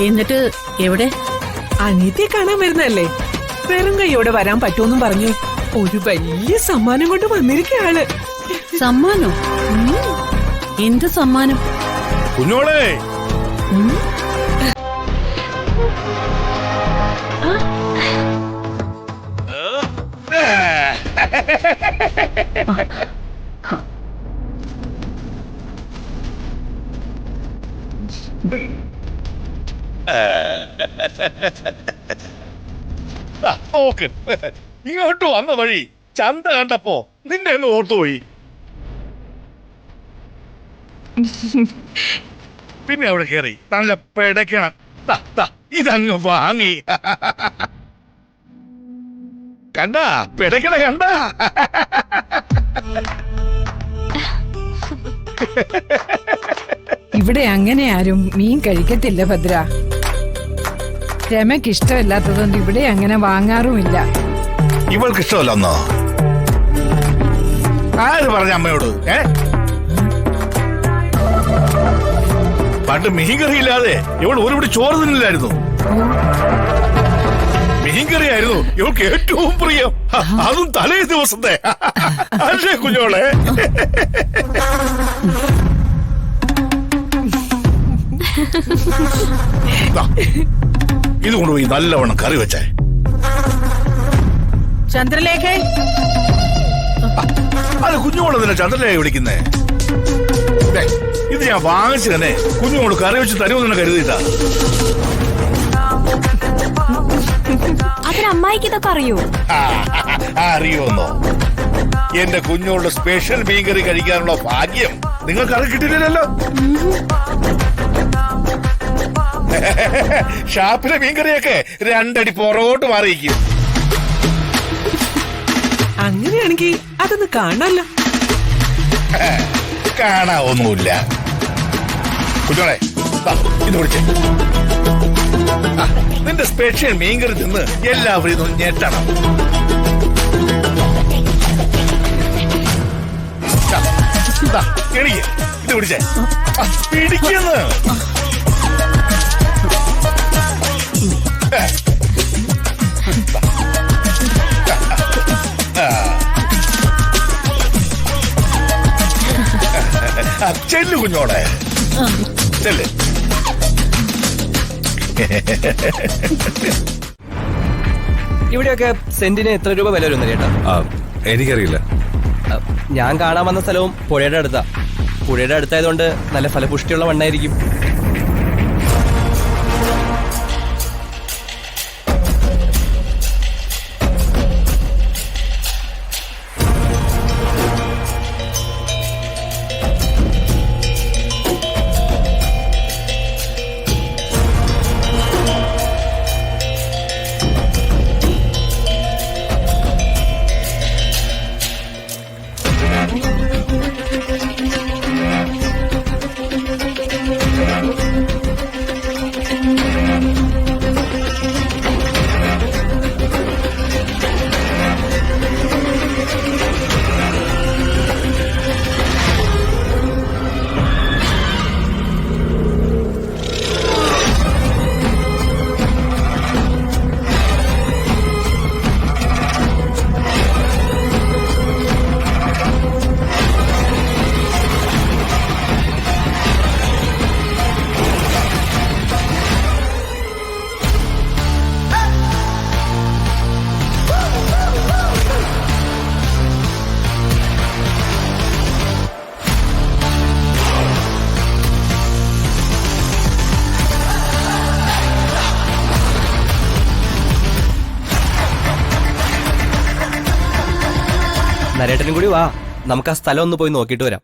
എന്നിട്ട് എവിടെ? അനിയത്തെ കാണാൻ വരുന്നല്ലേ. വെറും കൈയോടെ വരാൻ പറ്റുമെന്നും പറഞ്ഞു ഒരു വലിയ സമ്മാനം കൊണ്ട് വന്നിരിക്കയാള്. സമ്മാനോ? എന്ത് സമ്മാനം? കുഞ്ഞോളെ, നോക്ക്, ഇങ്ങോട്ട് വന്ന വഴി ചന്ത കണ്ടപ്പോ നിന്നെ ഒന്ന് ഓർത്തുപോയി. പിന്നെ അവിടെ കയറി നല്ല പെടക്കണം. ഇതങ്ങ് വാങ്ങി കണ്ട പെടക്കണ കണ്ട. ഇവിടെ അങ്ങനെ ആരും മീൻ കഴിക്കത്തില്ല ഭദ്ര. രമയ്ക്ക് ഇഷ്ടമില്ലാത്തതുകൊണ്ട് ഇവിടെ അങ്ങനെ വാങ്ങാറുമില്ല. ഇവൾക്ക് ഇഷ്ടമല്ലെന്നോ? ആര് പറഞ്ഞ അമ്മയോട്? പണ്ട് മീൻകറി ഇല്ലാതെ ഇവൾ ഒരുപിടി ചോറ് തിന്നില്ലായിരുന്നു. മീൻകറി ആയിരുന്നു ഇവൾക്ക് ഏറ്റവും പ്രിയം, അതും തലേ ദിവസത്തെ. അല്ലേ കുഞ്ഞോളെ? ഇത് കൊണ്ടുപോയി നല്ലവണ്ണം കറി വെച്ചേ. ചന്ദ്രലേഖ, അത് കുഞ്ഞുമോളെ തന്നെ ചന്ദ്രലേഖ വിളിക്കുന്നേ. ഇത് ഞാൻ വാങ്ങിച്ചു തന്നെ കുഞ്ഞുമോള് കറി വെച്ച് തരുമെന്ന് കരുതിയിട്ടാ. അതിനമ്മായിക്ക് ഇതൊക്കെ അറിയോ? അറിയോന്നോ? എന്റെ കുഞ്ഞോളുടെ സ്പെഷ്യൽ മീൻകറി കഴിക്കാനുള്ള ഭാഗ്യം നിങ്ങൾക്ക് അത് കിട്ടില്ലല്ലോ. ഷാപ്പിലെ മീൻകറിയൊക്കെ രണ്ടടി പുറകോട്ട് മാറിയിരിക്കും. അങ്ങനെയാണെങ്കിൽ അതൊന്ന് കാണാലോ. കാണാവൊന്നുമില്ല. കുഞ്ഞോളെ, ഇത് പിടിച്ചേ. നിന്റെ സ്പെഷ്യൽ മീൻകറി തിന്ന് എല്ലാവരും ഇതൊന്ന് ഞെട്ടണം. എനിക്ക് ഇത് പിടിച്ചേ. പിടിക്കുന്നു. ചെല്ലു കുഞ്ഞോടെ, ചെല്ല്. ഇവിടെയൊക്കെ സെന്റിന് എത്ര രൂപ വില വരുന്ന ചേട്ടാ? എനിക്കറിയില്ല. ഞാൻ കാണാൻ വന്ന സ്ഥലവും പുഴയുടെ അടുത്താ. പുഴയുടെ അടുത്തായതുകൊണ്ട് നല്ല ഫലപുഷ്ടിയുള്ള മണ്ണായിരിക്കും. നരേട്ടനും കൂടി വാ, നമുക്ക് ആ സ്ഥലം ഒന്ന് പോയി നോക്കിയിട്ട് വരാം.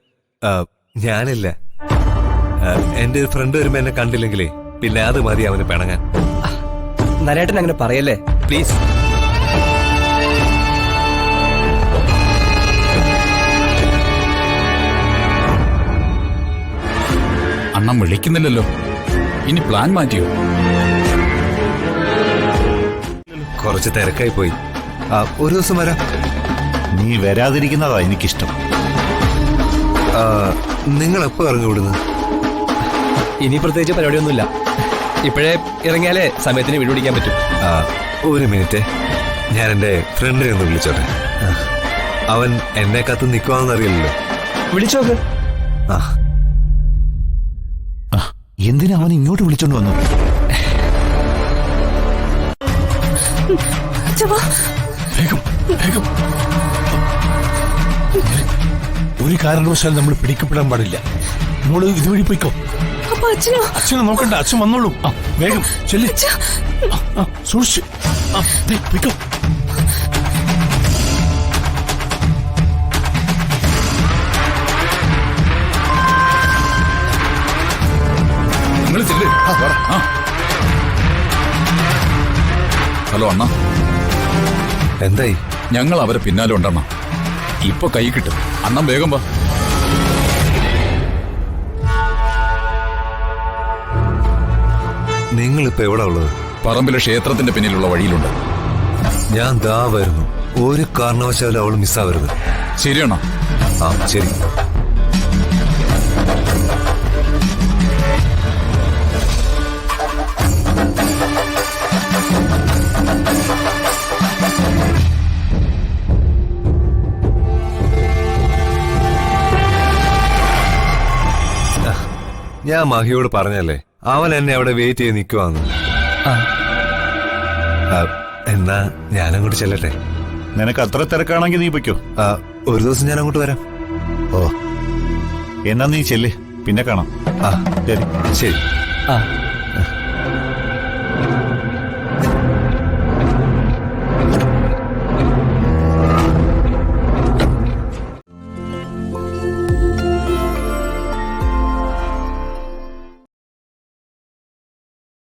ഞാനില്ല. എന്റെ ഒരു ഫ്രണ്ട് വരുമ്പോ എന്നെ കണ്ടില്ലെങ്കിലേ പിന്നെ അത് മതി അവന് പിണങ്ങാൻ. നരേട്ടൻ അങ്ങനെ പറയല്ലേ പ്ലീസ്. അണ്ണൻ വിളിക്കുന്നില്ലല്ലോ, ഇനി പ്ലാൻ മാറ്റിയോ? കുറച്ച് തിരക്കായി പോയി. ഒരു ദിവസം വരാം. നീ വരാതിരിക്കുന്നതാ എനിക്കിഷ്ടം. നിങ്ങൾ എപ്പോ ഇറങ്ങി വിടുന്നു? ഇനി പ്രത്യേകിച്ച് പരിപാടിയൊന്നുമില്ല. ഇപ്പോഴേ ഇറങ്ങിയാലേ സമയത്തിന് വീട് പിടിക്കാൻ പറ്റും. ആ, ഒരു മിനിറ്റ്, ഞാൻ എന്റെ ഫ്രണ്ടിനെ ഒന്ന് വിളിച്ചോട്ടെ. അവൻ എന്നെ കത്ത് നിൽക്കുവാന്നറിയില്ലല്ലോ. വിളിച്ചോക്ക്. ആ, എന്തിനാ അവൻ ഇങ്ങോട്ട് വിളിച്ചോണ്ട് വന്നു? വേഗം വേഗം. ഒരു കാരണവശാലും നമ്മൾ പിടിക്കപ്പെടാൻ പാടില്ല. മോള് ഇതുവഴി പോയിക്കോ. അച്ഛനെ നോക്കണ്ട, അച്ഛൻ വന്നോളൂ. വേഗം ചെല്ലി സൂക്ഷിച്ച് പോയിക്കോ. നിങ്ങൾ ചെല്ലേ. ഹലോ അണ്ണ, എന്തായി? ഞങ്ങൾ അവരെ പിന്നാലെ ഉണ്ടണ്ണ. ഇപ്പൊ കൈ കിട്ടും. അണ്ണൻ വേഗം വാ. നിങ്ങളിപ്പോ എവിടെ ഉള്ളത്? പറമ്പിലെ ക്ഷേത്രത്തിന്റെ പിന്നിലുള്ള വഴിയിലുണ്ട്. ഞാൻ ദാ വരുന്നു. ഒരു കാരണവശാലും അവള് മിസ്സാവരുത്. ശരിയണ്ണ. ആ, ശരി. ഞാൻ മഹിയോട് പറഞ്ഞല്ലേ, അവൻ എന്നെ അവിടെ വെയിറ്റ് ചെയ്ത് നിൽക്കുവാന്ന്. എന്നാ ഞാനങ്ങോട്ട് ചെല്ലട്ടെ. നിനക്ക് അത്ര തിരക്കാണെങ്കിൽ നീ പൊയ്ക്കോ. ഒരു ദിവസം ഞാൻ അങ്ങോട്ട് വരാം. ഓ, എന്നാ നീ ചെല്ല്, പിന്നെ കാണാം. ആ, ശരി ശരി. ആ